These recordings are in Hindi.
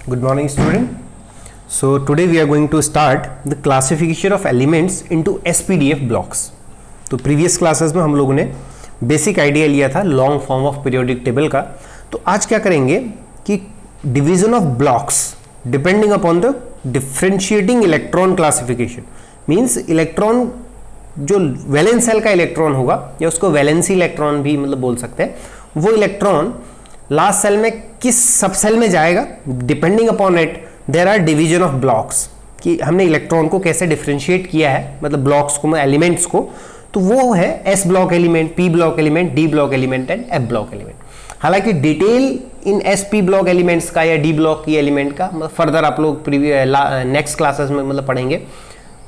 Good morning, student. So today we are going to start the classification of elements into SPDF blocks. तो प्रीवियस क्लासेस में हम लोगों ने बेसिक आइडिया लिया था long form of periodic table का. तो आज क्या करेंगे कि division of blocks depending upon the differentiating electron classification. Means electron जो वैलेंस सेल का इलेक्ट्रॉन होगा या उसको वैलेंसी इलेक्ट्रॉन भी मतलब बोल सकते हैं, वो इलेक्ट्रॉन लास्ट सेल में किस सब सेल में जाएगा, depending upon it there are division of blocks. कि हमने इलेक्ट्रॉन को कैसे डिफरेंशिएट किया है, मतलब ब्लॉक्स को, एलिमेंट्स को. तो वो है S block element, P block element, D block element and F block element. हालांकि डिटेल इन एस पी ब्लॉक एलिमेंट्स का या डी ब्लॉक की एलिमेंट का मतलब फर्दर आप लोग नेक्स्ट क्लासेस में मतलब पढ़ेंगे.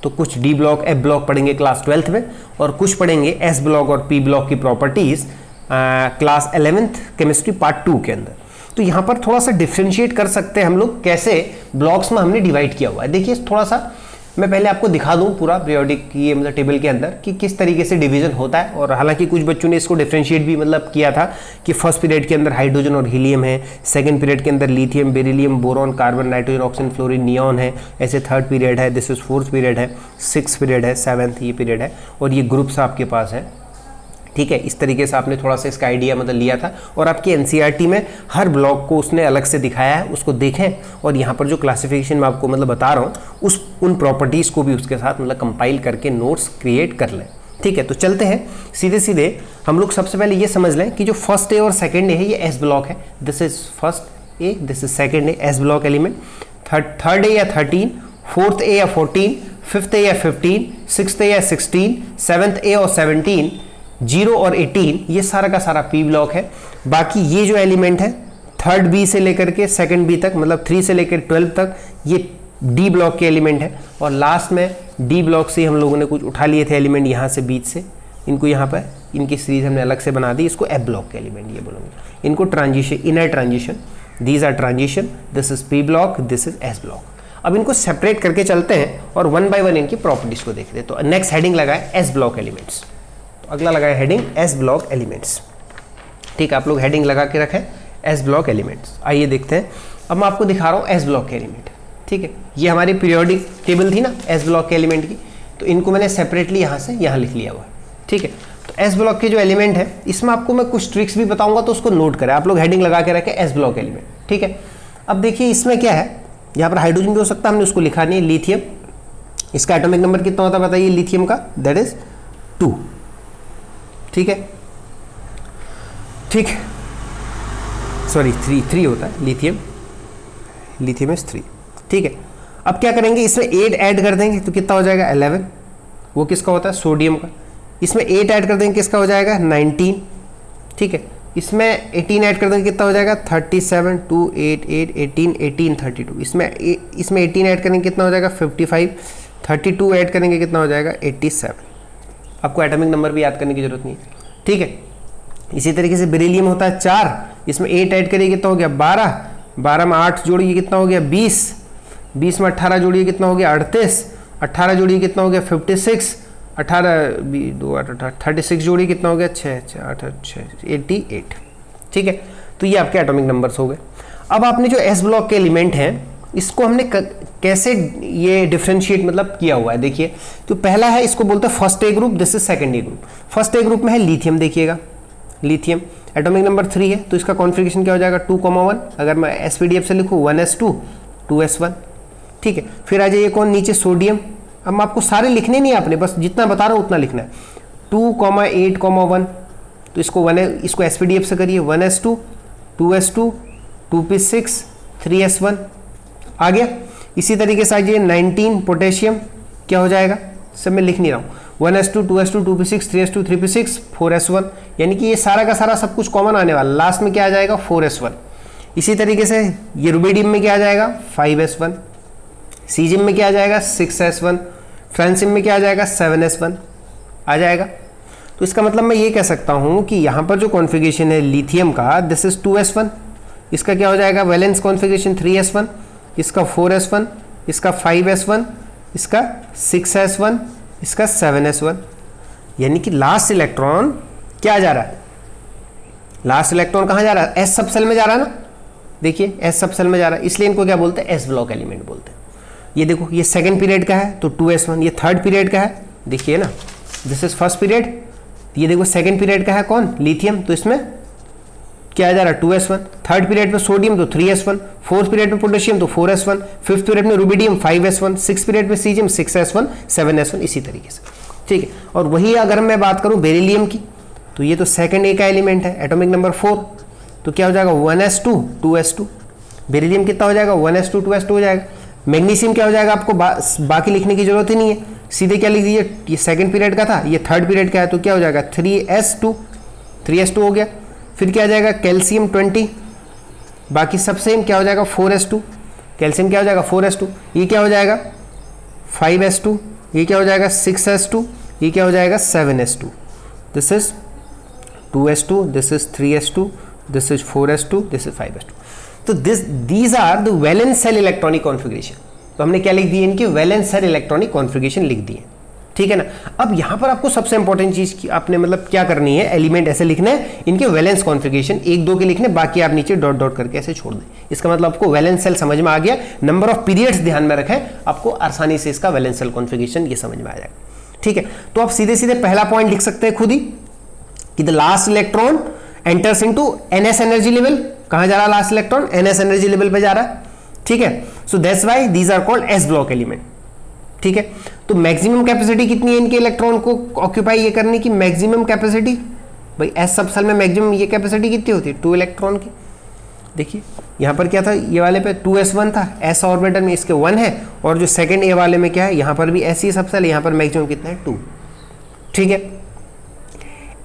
तो कुछ डी ब्लॉक एफ ब्लॉक पढ़ेंगे क्लास 12th में, और कुछ पढ़ेंगे एस ब्लॉक और पी ब्लॉक की properties class 11th chemistry part 2 के अंदर. तो यहाँ पर थोड़ा सा डिफ्रेंशिएट कर सकते हैं हम लोग कैसे ब्लॉक्स में हमने डिवाइड किया हुआ है. देखिए थोड़ा सा मैं पहले आपको दिखा दूं पूरा पीरियोडिक ये मतलब टेबल के अंदर कि किस तरीके से डिवीजन होता है. और हालांकि कुछ बच्चों ने इसको डिफ्रेंशिएट भी मतलब किया था कि फर्स्ट पीरियड के अंदर हाइड्रोजन और हीलियम है, सेकंड पीरियड के अंदर lithium, beryllium, boron, carbon, nitrogen, oxygen, fluorine, neon है. ऐसे थर्ड पीरियड है, दिस इज फोर्थ पीरियड है, सिक्स पीरियड है, सेवन्थ ये पीरियड है, और ये ग्रुप्स आपके पास है. ठीक है, इस तरीके से आपने थोड़ा सा इसका आइडिया मतलब लिया था. और आपकी एनसीईआरटी में हर ब्लॉक को उसने अलग से दिखाया है, उसको देखें. और यहाँ पर जो क्लासिफिकेशन मैं आपको मतलब बता रहा हूँ उन प्रॉपर्टीज़ को भी उसके साथ मतलब कंपाइल करके नोट्स क्रिएट कर लें. ठीक है, तो चलते हैं सीधे सीधे. हम लोग सबसे पहले ये समझ लें कि जो फर्स्ट ए और सेकेंड ए है ये एस ब्लॉक है. This is first A, this is second A, S block element. Third A या 13, फोर्थ ए या 14, फिफ्थ ए या 15, सिक्स्थ ए या 16, सेवन्थ ए और 17, 0 और 18 ये सारा का सारा पी ब्लॉक है. बाकी ये जो एलिमेंट है थर्ड बी से लेकर के सेकंड बी तक, मतलब 3 से लेकर 12 तक, ये डी ब्लॉक के एलिमेंट है. और लास्ट में डी ब्लॉक से हम लोगों ने कुछ उठा लिए थे एलिमेंट यहाँ से बीच से, इनको यहाँ पर इनकी सीरीज हमने अलग से बना दी. इसको एफ ब्लॉक के एलिमेंट ये बोलेंगे. इनको transition, inner transition, these are transition, this is P block, this is S block. अब इनको सेपरेट करके चलते हैं और वन बाय वन इनकी प्रॉपर्टीज को देखते हैं. तो नेक्स्ट हेडिंग लगाए एस ब्लॉक एलिमेंट्स. अगला लगाए हेडिंग एस ब्लॉक एलिमेंट्स. ठीक है, आप लोग हेडिंग लगा के रखें एस ब्लॉक एलिमेंट्स. आइए देखते हैं. अब मैं आपको दिखा रहा हूँ एस ब्लॉक के एलिमेंट. ठीक है, ये हमारी पीरियोडिक टेबल थी ना एस ब्लॉक के एलिमेंट की, तो इनको मैंने सेपरेटली यहाँ से यहाँ लिख लिया हुआ है. ठीक है, तो एस ब्लॉक के जो एलिमेंट है इसमें आपको मैं कुछ ट्रिक्स भी बताऊंगा, तो उसको नोट करें. आप लोग हेडिंग लगा के रखें एस ब्लॉक एलिमेंट. ठीक है, अब देखिए इसमें क्या है, यहाँ पर हाइड्रोजन भी हो सकता है, हमने उसको लिखा नहीं. लिथियम, इसका एटॉमिक नंबर कितना होता है बताइए लिथियम का, दैट इज 2. ठीक है, ठीक, सॉरी 3 होता है लिथियम, लिथियम इज 3. ठीक है, अब क्या करेंगे, इसमें 8 ऐड कर देंगे तो कितना हो जाएगा 11. वो किसका होता है सोडियम का. इसमें 8 ऐड कर देंगे किसका हो जाएगा 19. ठीक है, इसमें 18 ऐड कर देंगे कितना हो जाएगा 37, 2 8 8 18 18 32. इसमें 18 ऐड करेंगे कितना हो जाएगा 55, 32 ऐड करेंगे कितना हो जाएगा 87. आपको एटॉमिक नंबर भी याद करने की जरूरत नहीं. ठीक है, इसी तरीके से बेरिलियम होता है 4, इसमें 8 ऐड करिए कितना हो गया 12, 12 में 8 जोड़िए कितना हो गया 20, 20 में 18 जोड़िए कितना हो गया 38, 18 जोड़िए कितना हो गया 56, 36 जोड़िए कितना हो गया 88. ठीक है, तो ये आपके एटॉमिक नंबर्स हो गए. अब आपने जो एस ब्लॉक के एलिमेंट हैं इसको हमने कैसे ये डिफरेंशिएट मतलब किया हुआ है. देखिए, तो पहला है, इसको बोलते हैं first A group, this is second A group. First A group में है लिथियम. देखिएगा लिथियम एटॉमिक नंबर 3 है, तो इसका कॉन्फ़िगरेशन क्या हो जाएगा 2,1. अगर मैं एसपीडीएफ से लिखूँ 1s2 2s1. ठीक है, फिर आ जाइए कौन नीचे सोडियम. अब आपको सारे लिखने नहीं, आपने बस जितना बता रहा हूँ उतना लिखना है. 2,8,1, तो इसको एसपीडीएफ से करिए 1s2 2s2 2p6 3s1 आ गया. इसी तरीके से आ जाइए 19 पोटेशियम, क्या हो जाएगा, सब मैं लिख नहीं रहा हूँ, 1s2 2s2 2p6 3s2 3p6 4s1. यानी कि ये सारा का सारा सब कुछ कॉमन आने वाला. लास्ट में क्या आ जाएगा 4s1. इसी तरीके से ये रुबिडियम में क्या आ जाएगा 5s1, सीजियम में क्या आ जाएगा 6s1, फ्रांसियम में क्या आ जाएगा 7s1 आ जाएगा. तो इसका मतलब मैं ये कह सकता हूँ कि यहाँ पर जो कॉन्फ़िगरेशन है लिथियम का, दिस इज 2s1, इसका क्या हो जाएगा वैलेंस कॉन्फ़िगरेशन 3s1, इसका 4s1, इसका 5s1, इसका 6s1, इसका 7s1. यानी कि लास्ट इलेक्ट्रॉन क्या जा रहा है, लास्ट इलेक्ट्रॉन कहाँ जा रहा है, एस सब सेल में जा रहा है ना. देखिए एस सब सेल में जा रहा है, इसलिए इनको क्या बोलते हैं, एस ब्लॉक एलिमेंट बोलते हैं। ये देखो ये सेकंड पीरियड का है तो 2s1, ये थर्ड पीरियड का है, देखिए ना दिस इज फर्स्ट पीरियड, ये देखो सेकंड पीरियड का है कौन, लिथियम, तो इसमें क्या आ जा रहा है 2s1, थर्ड पीरियड में सोडियम तो 3s1, फोर्थ पीरियड में पोटेशियम तो 4s1, फिफ्थ पीरियड में रुबिडियम 5s1, सिक्स पीरियड में सीजियम 6s1, 7s1, इसी तरीके से, ठीक है। और वही अगर मैं बात करूं बेरिलियम की, तो ये तो सेकंड ए का एलिमेंट है, एटॉमिक नंबर 4, तो क्या हो जाएगा 1s2 2s2, बेरिलियम कितना हो जाएगा 1s2 2s2 हो जाएगा। मैग्नीशियम क्या हो जाएगा, आपको बाकी लिखने की जरूरत ही नहीं है, सीधे क्या लिख दीजिए, ये सेकंड पीरियड का था, ये थर्ड पीरियड का है, तो क्या हो जाएगा 3s2 हो गया। फिर क्या आ जाएगा कैल्शियम 20, बाकी सब सेम, क्या हो जाएगा 4s2, कैल्शियम क्या हो जाएगा 4s2, ये क्या हो जाएगा 5s2, ये क्या हो जाएगा 6s2, ये क्या हो जाएगा 7s2, this is 2s2, this is 3s2, this is 4s2, this is 5s2। तो these are the valence shell electronic configuration. तो हमने क्या लिख दिए, इनकी वैलेंस सेल इलेक्ट्रॉनिक कॉन्फ़िगरेशन लिख दिए, ठीक है ना। अब यहां पर आपको सबसे इंपॉर्टेंट चीज की आपने मतलब क्या करनी है, एलिमेंट ऐसे लिखने हैं, इनके वैलेंस कॉन्फ़िगरेशन 1 2 के लिखने, बाकी आप नीचे डॉट डॉट करके ऐसे छोड़ दें। इसका मतलब आपको वैलेंस सेल समझ में आ गया, नंबर ऑफ पीरियड्स ध्यान में रखें, आपको आसानी से इसका वैलेंस सेल कॉन्फ़िगरेशन ये समझ में आ जाएगा, ठीक है। तो आप सीधे सीधे पहला पॉइंट लिख सकते हैं खुद ही कि the last electron enters into ns energy level, कहां जा रहा है last electron, ns energy level पे जा रहा है, ठीक है। So that's why these are called s block element, ठीक है। तो मैक्सिमम कैपेसिटी कितनी है इनके इलेक्ट्रॉन को ऑक्यूपाई ये करने की, मैक्सिमम कैपेसिटी भाई s सब सेल में मैक्सिमम ये कैपेसिटी कितनी होती है 2 इलेक्ट्रॉन की। देखिए यहां पर क्या था, ये वाले पे 2s1 था, s ऑर्बिटल में इसके 1 है, और जो सेकंड ए वाले में क्या है, यहां पर भी s ही सब सेल, यहां पर मैक्सिमम कितना है 2, ठीक है।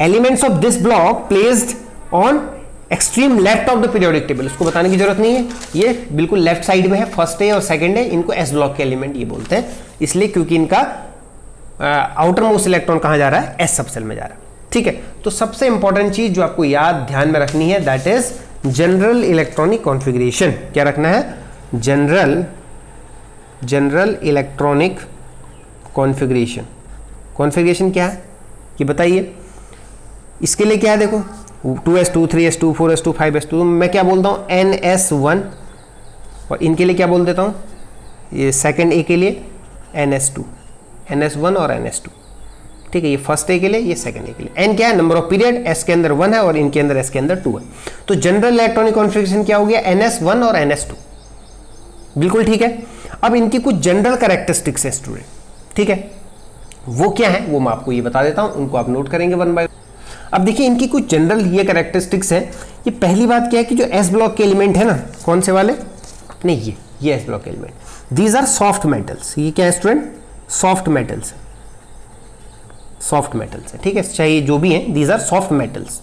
Elements of this block placed on extreme left of the periodic table, इसको बताने की जरूरत नहीं है, ये बिल्कुल लेफ्ट साइड में है, फर्स्ट है और सेकंड है, इनको एस ब्लॉक के एलिमेंट ये बोलते हैं, इसलिए क्योंकि इनका आउटर मोस्ट इलेक्ट्रॉन कहां जा रहा है, एस सब सेल में जा रहा है, ठीक है। तो सबसे इंपॉर्टेंट चीज जो आपको याद ध्यान में रखनी है, that is general electronic configuration. क्या रखना है, जनरल इलेक्ट्रॉनिक कॉन्फ़िगरेशन। कॉन्फ़िगरेशन क्या है ये बताइए, इसके लिए क्या है, देखो 2s2 3s2 4s2 5s2, मैं क्या बोलता हूँ ns1, और इनके लिए क्या बोल देता हूँ, ये सेकंड ए के लिए ns1 और ns2, ठीक है। ये फर्स्ट ए के लिए, ये सेकंड ए के लिए। n क्या है, नंबर ऑफ पीरियड, s के अंदर 1 है और इनके अंदर s के अंदर 2 है। तो जनरल इलेक्ट्रॉनिक कॉन्फ़िगरेशन क्या हो गया, ns1 और ns2, बिल्कुल ठीक है। अब इनकी कुछ जनरल कैरेक्टरिस्टिक्स है स्टूडेंट, ठीक है, वो क्या है वो मैं आपको ये बता देता हूँ, उनको आप नोट करेंगे 1 बाय। अब देखिए इनकी कुछ जनरल ये कैरेक्टरिस्टिक्स है। ये पहली बात क्या है कि जो एस ब्लॉक के एलिमेंट है ना, कौन से वाले, नहीं ये S block element, these are soft metals. ये क्या है student, soft metals, soft metals है, ठीक है, चाहे जो भी हैं, दीज आर सॉफ्ट मेटल्स।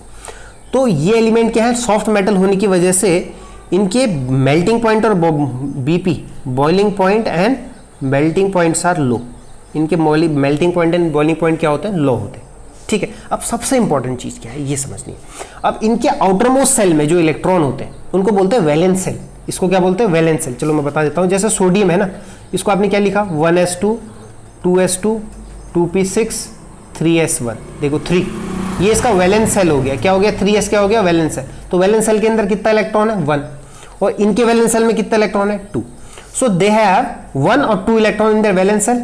तो ये एलिमेंट क्या है, सॉफ्ट मेटल होने की वजह से इनके मेल्टिंग पॉइंट और BP, boiling point and melting points are low. इनके melting point and boiling point क्या होते हैं, लो होते हैं, ठीक है। अब सबसे इंपॉर्टेंट चीज क्या है ये समझनी है। अब इनके आउटर मोस्ट सेल में जो इलेक्ट्रॉन होते हैं उनको बोलते हैं वैलेंस सेल। इसको क्या बोलते हैं, वैलेंस सेल। चलो मैं बता देता हूं, जैसे सोडियम है ना, इसको आपने क्या लिखा 1s2 2s2 2p6 3s1, देखो 3, ये इसका वैलेंस सेल हो गया। क्या हो गया, 3s क्या हो गया, वैलेंस सेल। तो वैलेंस सेल के अंदर कितना इलेक्ट्रॉन है, 1, और इनके वैलेंस सेल में कितना इलेक्ट्रॉन है, 2। सो दे हैव 1 और 2 electron in their valence cell.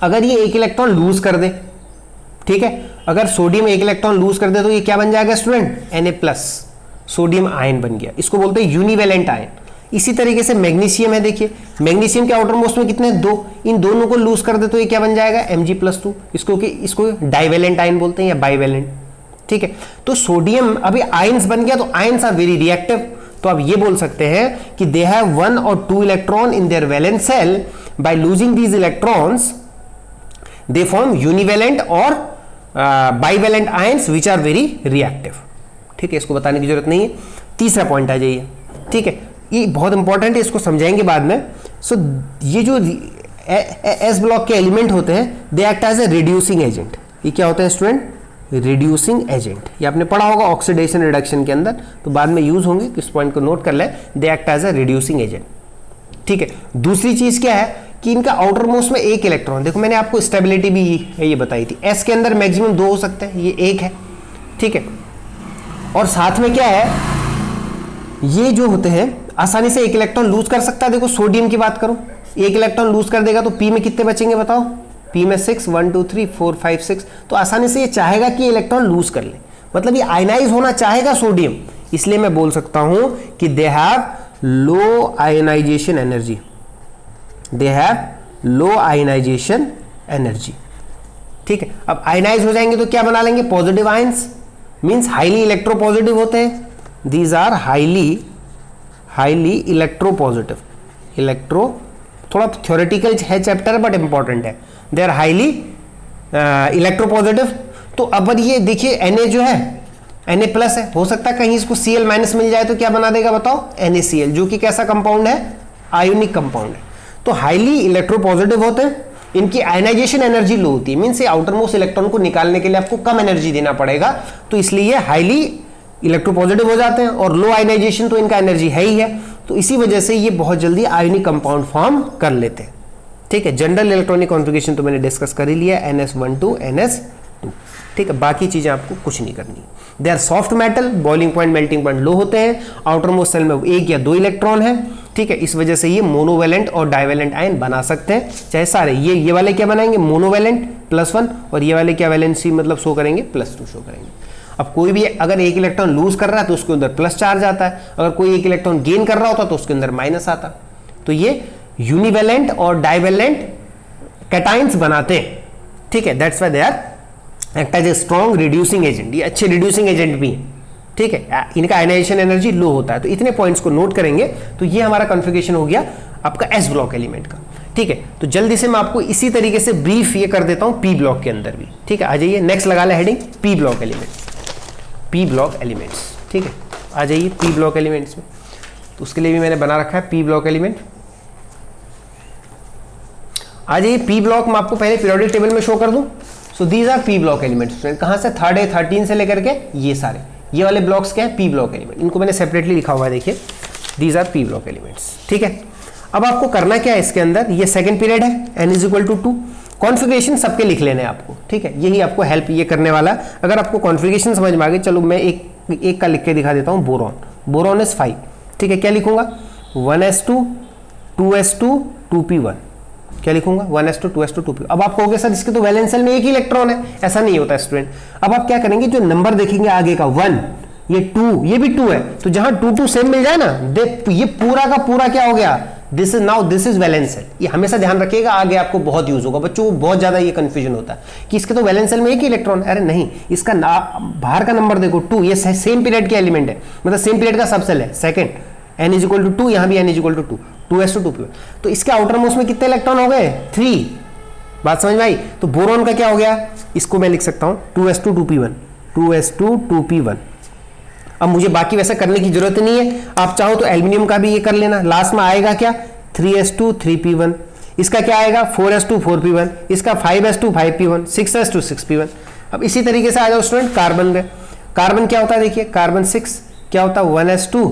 अगर ये एक इलेक्ट्रॉन लूज कर दे, ठीक है, अगर सोडियम एक इलेक्ट्रॉन लूज कर दे तो ये क्या बन जाएगा स्टूडेंट, Na+, सोडियम आयन बन गया, इसको बोलते हैं यूनिवैलेंट आयन। इसी तरीके से मैग्नीशियम है, देखिए मैग्नीशियम के आउटर मोस्ट में कितने, 2, इन दोनों को लूज कर दे तो ये क्या बन जाएगा, Mg+2, इसको डाइवैलेंट आयन बोलते हैं या बाइवैलेंट, ठीक है। तो सोडियम अभी आयन्स बन गया, तो आयन्स आर वेरी रिएक्टिव, तो आप ये बोल सकते हैं कि दे हैव 1 और 2 electron in their valence shell, by losing these electrons they form univalent और bivalent ions which are very reactive, ठीक है, इसको बताने की जरूरत नहीं है। तीसरा पॉइंट आ जाइए, ठीक है, ये बहुत इंपॉर्टेंट है, इसको समझाएंगे बाद में। सो ये जो एस ब्लॉक के एलिमेंट होते हैं, they act as a reducing agent. ये क्या होता है स्टूडेंट, रिड्यूसिंग एजेंट। ये आपने पढ़ा होगा ऑक्सीडेशन रिडक्शन के अंदर, तो बाद में यूज होंगे, इस पॉइंट को नोट कर लें, they act as a reducing agent, ठीक है। दूसरी चीज क्या है कि इनका आउटर मोस्ट में एक इलेक्ट्रॉन, देखो मैंने आपको स्टेबिलिटी भी ये बताई थी, एस के अंदर मैक्सिमम 2 हो सकते हैं, ये 1 है, ठीक है। और साथ में क्या है, ये जो होते हैं आसानी से एक इलेक्ट्रॉन लूज कर सकता है। देखो सोडियम की बात करो, एक इलेक्ट्रॉन लूज कर देगा तो पी में कितने बचेंगे बताओ, पी में 6, 1 2 3 4 5 6, तो आसानी से ये चाहेगा कि इलेक्ट्रॉन लूज कर ले, मतलब ये आयनाइज होना चाहेगा सोडियम, इसलिए मैं बोल सकता हूं कि they have low ionisation energy, they have low ionisation energy. ठीक है, अब आयनाइज हो जाएंगे तो क्या बना लेंगे, positive ions, means highly electropositive होते हैं, these are highly electropositive, electro थोड़ा थ्योरेटिकल है चैप्टर बट इंपॉर्टेंट है, दे आर हाईली इलेक्ट्रोपॉजिटिव। तो अब ये देखिए Na जो है Na प्लस है, हो सकता है कहीं इसको Cl माइनस मिल जाए तो क्या बना देगा बताओ, NaCl, जो कि कैसा कंपाउंड है, आयोनिक कंपाउंड है। तो हाईली इलेक्ट्रोपॉजिटिव होते हैं, इनकी आयनाइजेशन एनर्जी लो होती है, मींस आउटर मोस्ट इलेक्ट्रॉन को निकालने के लिए आपको कम एनर्जी देना पड़ेगा, तो इसलिए हाईली इलेक्ट्रोपॉजिटिव हो जाते हैं, और लो आयनाइजेशन तो इनका एनर्जी है ही है, तो इसी वजह से ये बहुत जल्दी आयोनिक कंपाउंड फॉर्म कर लेते हैं। ठीक है, जनरल इलेक्ट्रॉनिक कॉन्फ़िगरेशन तो मैंने डिस्कस कर ही लिया, NS12 NS2। ठीक है, बाकी चीजें आपको कुछ नहीं करनी। They are soft metal, boiling point melting point low होते हैं, आउटर मोस्ट सेल में 1 या 2 इलेक्ट्रॉन है। ठीक है, इस वजह से ये मोनोवेलेंट और डाइवेलेंट आयन बना सकते हैं, चाहे सारे ये वाले क्या बनाएंगे, मोनोवेलेंट +1, और ये वाले क्या वैलेंसी मतलब शो करेंगे, +2 शो करेंगे। अब कोई भी अगर एक इलेक्ट्रॉन लूज कर रहा है तो उसके अंदर प्लस चार्ज आता है, अगर कोई एक इलेक्ट्रॉन गेन कर रहा होता तो उसके अंदर माइनस आता। तो ये यूनिवेलेंट और डाइवेलेंट कैटाइंस बनाते हैं। ठीक है, that's why they are act as a strong reducing agent, ये अच्छे रिड्यूसिंग एजेंट भी हैं। ठीक है, इनका आयनाइजेशन एनर्जी लो होता है। तो इतने पॉइंट्स को नोट करेंगे तो ये हमारा कॉन्फ़िगरेशन हो गया आपका एस ब्लॉक एलिमेंट का। ठीक है, तो जल्दी से मैं आपको इसी तरीके से ब्रीफ ये कर देता हूं पी ब्लॉक के अंदर भी। ठीक है, आ जाइए, नेक्स्ट लगा ले heading P block element, P block elements. ठीक है, आ जाइए पी ब्लॉक एलिमेंट्स में, तो उसके लिए भी मैंने बना रखा है पी ब्लॉक एलिमेंट। आ जाइए पी ब्लॉक, मैं आपको पहले पीरियोडिक टेबल में शो कर दूं। So these R P block elements, कहां से, 3rd 13 से लेकर के ये सारे, ये वाले ब्लॉक्स क्या है, पी ब्लॉक एलिमेंट, इनको मैंने सेपरेटली लिखा हुआ है, देखिए these R P block elements. ठीक है, अब आपको करना क्या है इसके अंदर, ये सेकंड पीरियड है, n = 2, कॉन्फ़िगरेशन सबके लिख लेने हैं आपको। ठीक है, यही आपको हेल्प ये करने वाला है। अगर आपको कॉन्फ़िगरेशन समझ में आ गई, चलो मैं एक का लिख के दिखा देता हूं, बोरॉन, बोरॉन इज 5। ठीक है, क्या लिखूंगा, 1s2 2s2 2p1, क्या लिखूंगा, 1s2 2s2 2p। अब आप कहोगे सर इसके तो वैलेंस शेल में एक ही इलेक्ट्रॉन है, ऐसा नहीं होता स्टूडेंट। अब आप क्या करेंगे, जो नंबर देखेंगे आगे का 1, ये 2, ये भी 2 है, तो जहां 2 2 सेम मिल जाए ना, ये पूरा का पूरा क्या हो गया, दिस इज वैलेंस शेल। ये हमेशा ध्यान रखिएगा, आगे आपको बहुत यूज होगा, बच्चों को बहुत ज्यादा ये कंफ्यूजन होता है कि इसके तो वैलेंस शेल में एक ही इलेक्ट्रॉन, अरे नहीं, इसका बाहर का नंबर देखो 2, ये सेम पीरियड के एलिमेंट है, मतलब सेम पीरियड का सबसेल है, सेकंड, n = 2, यहां भी n = 2, 2s2 2p1, तो इसके आउटर मोस्ट में कितने इलेक्ट्रॉन हो गए, 3। बात समझ में आई। तो बोरॉन का क्या हो गया, इसको मैं लिख सकता हूं 2s2 2p1, 2s2 2p1। अब मुझे बाकी वैसा करने की जरूरत नहीं है, आप चाहो तो एल्यूमिनियम का भी ये कर लेना। लास्ट में आएगा क्या, 3s2 3p1, इसका क्या आएगा 4s2 4p1, इसका 5s2 5p1, 6s2 6p1। अब इसी तरीके से आ जाओ स्टूडेंट कार्बन में। कार्बन क्या होता है, देखिए कार्बन 6 क्या होता है, 1s2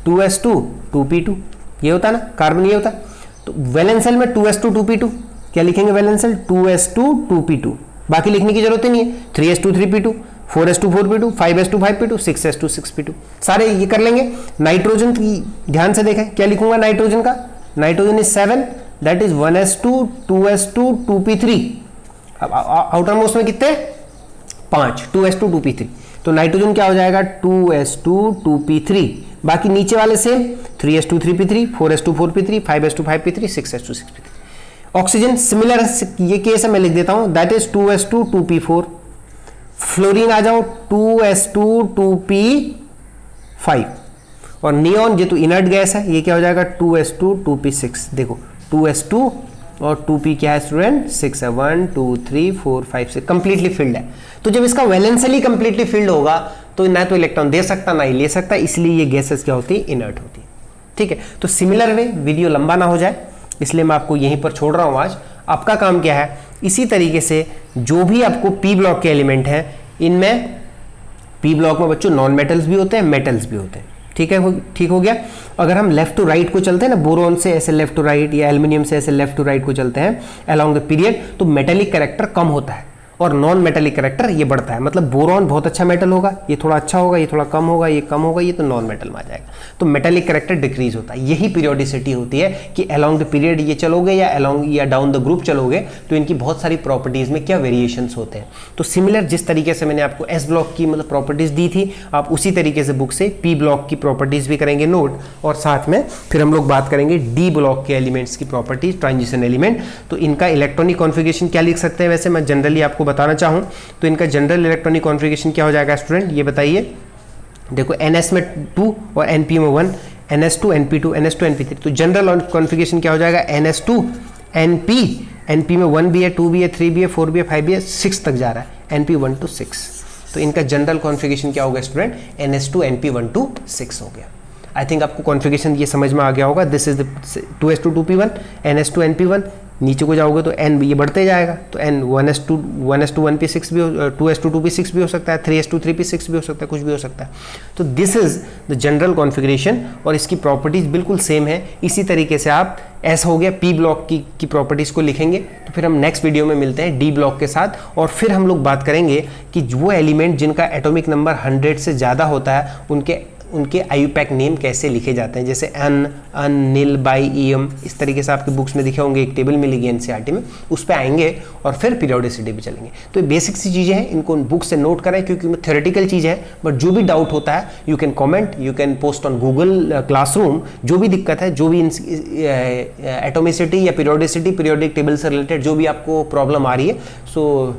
2s2 2p2, ये होता है ना, कार्बन ये होता है। तो वैलेंस शेल में 2s2 2p2, क्या लिखेंगे वैलेंस शेल, 2s2 2p2, बाकी लिखने की जरूरत ही नहीं है, 3s2 3p2, 4s2 4p2, 5s2 5p2, 6s2 6p2, सारे ये कर लेंगे। नाइट्रोजन की ध्यान से देखें, क्या लिखूंगा नाइट्रोजन का, nitrogen is 7, that is 1s2 2s2 2p3। अब आउटर मोस्ट में कितने, 5, 2s2 2p3, तो नाइट्रोजन क्या हो जाएगा 2s2 2p3, बाकी नीचे वाले same 3s2 3p3, 4s2 4p3, 5s2 5p3, 6s2 6p3। Oxygen similar ये केस है, मैं लिख देता हूं, that is 2s2 2p4। Fluorine आ जाओ 2s2 2p5, और नियॉन ये तो इनर्ट गैस है, ये क्या हो जाएगा 2s2 2p6। देखो 2s2 और 2p क्या है स्टूडेंट, 6 है, 1 2 3 4 5 6, कंप्लीटली फिल्ड है। तो जब इसका वैलेंस शेल ही कंप्लीटली फिल्ड होगा तो ना तो इलेक्ट्रॉन दे सकता ना ही ले सकता, इसलिए ये गैसेस क्या होती है, इनर्ट होती है। ठीक है, तो सिमिलर वे, वीडियो लंबा ना हो जाए इसलिए मैं आपको यहीं पर छोड़ रहा हूं आज। आपका काम क्या है, इसी तरीके से जो भी आपको पी ब्लॉक के एलिमेंट हैं, इनमें पी ब्लॉक में बच्चों नॉन मेटल्स भी होते हैं, मेटल्स भी होते हैं। ठीक है, ठीक हो गया। अगर हम लेफ्ट टू राइट को चलते हैं ना, बोरॉन से ऐसे लेफ्ट टू राइट या एल्यूमिनियम से ऐसे लेफ्ट टू राइट को चलते हैं अलोंग द पीरियड, तो मेटेलिक कैरेक्टर कम होता है और नॉन मेटेलिक कैरेक्टर ये बढ़ता है। मतलब बोरॉन बहुत अच्छा मेटल होगा, ये थोड़ा अच्छा होगा, ये थोड़ा कम होगा, ये कम होगा, ये तो नॉन मेटल में आ जाएगा। तो मेटेलिक कैरेक्टर डिक्रीज होता है। यही पीरियोडिसिटी होती है कि अलोंग द पीरियड ये चलोगे या अलोंग या डाउन द ग्रुप चलोगे तो इनकी बहुत सारी प्रॉपर्टीज में क्या वेरिएशंस होते हैं। तो सिमिलर जिस तरीके से मैंने आपको एस ब्लॉक की मतलब प्रॉपर्टीज दी थी, आप उसी तरीके से बुक से पी ब्लॉक की प्रॉपर्टीज भी करेंगे नोट, और साथ में फिर हम लोग बात करेंगे डी ब्लॉक के एलिमेंट्स की प्रॉपर्टीज, ट्रांजिशन एलिमेंट। तो इनका इलेक्ट्रॉनिक कॉन्फ़िगरेशन क्या लिख सकते हैं, वैसे मैं जनरली आपको बताना चाहूँ तो इनका जनरल इलेक्ट्रॉनिक कॉन्फ़िगरेशन क्या हो जाएगा स्टूडेंट, ये बताइए। देखो NS में 2 और NP में 1, NS2 NP2 NS2 NP3। तो जनरल कॉन्फ़िगरेशन क्या हो जाएगा, NS2 NP में 1 भी है, 2 भी है, 3 भी है, 4 भी है, 5 भी है, 6 तक जा रहा है, NP 1 to 6। तो इनका जनरल कॉन्फ़िगरेशन क्या होगा स्टूडेंट, NS2 NP 1 to 6 हो गया। आई थिंक आपको कॉन्फ़िगरेशन ये समझ में आ गया होगा। This is the 2s2 2p1 NS2 NP1। नीचे को जाओगे तो n ये बढ़ते जाएगा, तो n 1s2 1p6 भी हो, 2s2 2p6 भी हो सकता है, 3s2 3p6 भी हो सकता है, कुछ भी हो सकता है। तो this is the general configuration और इसकी प्रॉपर्टीज बिल्कुल सेम है। इसी तरीके से आप S हो गया पी ब्लॉक की प्रॉपर्टीज़ को लिखेंगे। तो फिर हम नेक्स्ट वीडियो में मिलते हैं डी ब्लॉक के साथ, और फिर हम लोग बात करेंगे कि वो एलिमेंट जिनका एटॉमिक नंबर 100 से ज़्यादा होता है उनके IUPAC नेम कैसे लिखे जाते हैं, जैसे अन नील बाई EM, इस तरीके से आपकी बुक्स में दिखे होंगे, एक टेबल मिलेगी NCERT में, उस पर आएंगे और फिर पीरियोडिसिटी भी चलेंगे। तो ये बेसिक सी चीज़ें हैं, इनको बुक से नोट करें क्योंकि थ्योरेटिकल चीज़ है, बट जो भी डाउट होता है you can comment, you can post on Google Classroom. जो भी दिक्कत है, जो भी एटोमिसिटी या पीरियोडिसिटी, पीरियोडिक टेबल से रिलेटेड जो भी आपको प्रॉब्लम आ रही है, so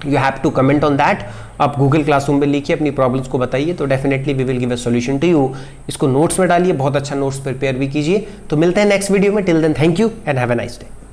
you have to comment on that. आप गूगल क्लासरूम में लिखिए, अपनी प्रॉब्लम्स को बताइए, तो definitely we will give a solution to you. इसको नोट्स में डालिए, बहुत अच्छा नोट्स प्रिपेयर भी कीजिए। तो मिलते हैं नेक्स्ट वीडियो में। Till then thank you and have a nice day.